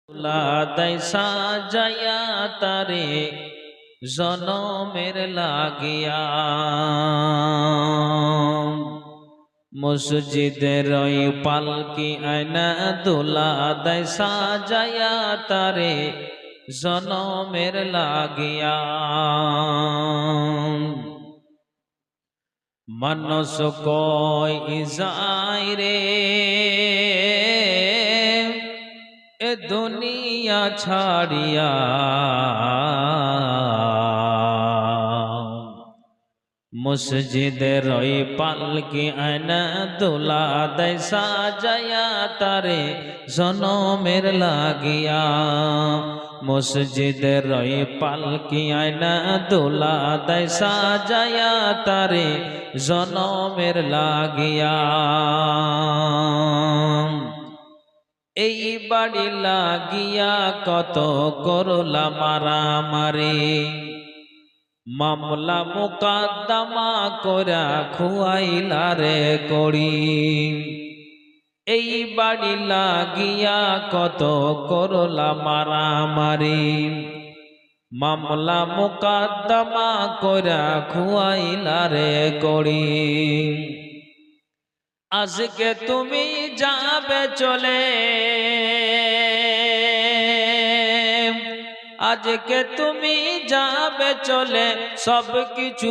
লাদাই সাজায়া তারে জনমের লাগিয়া মসজিদের ওই পালকি আয়না দোলাদাই সাজায়া তারে জনমের লাগিয়া মানুষ কই যায় রে এ দুনিয়া ছাড়িয়া মসজিদের ওই পালকি আয়না দোলা দেয় সাজায়া তারে জনমের লাগিয়া মসজিদের ওই পালকি আয়না দোলা দেয় সাজায়া তারে জনমের লাগিয়া এই বাড়ি লাগিয়া কত করলা মারামারি মামলা মুকদ্দমা করা খুয়াইলা রে করি এই বাড়ি লাগিয়া কত করলা মারামারি মামলা মুকদ্দমা করা খুয়াইলা রে করি আজকে তুমি যাবে চলে আজকে তুমি যাবে চলে সব কিছু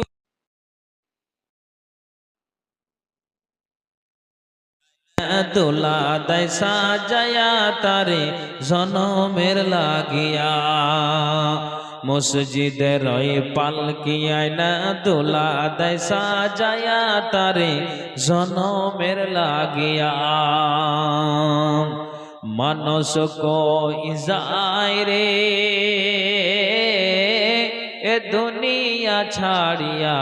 দোলা দেয় সাজায়া তারে জনমের লাগিয়া মসজিদের ওই পালকি আয়না দোলা দেয় সাজায়া তারে জনমের লাগিয়া মানুষ কই যায় রে এ দুনিয়া ছাড়িয়া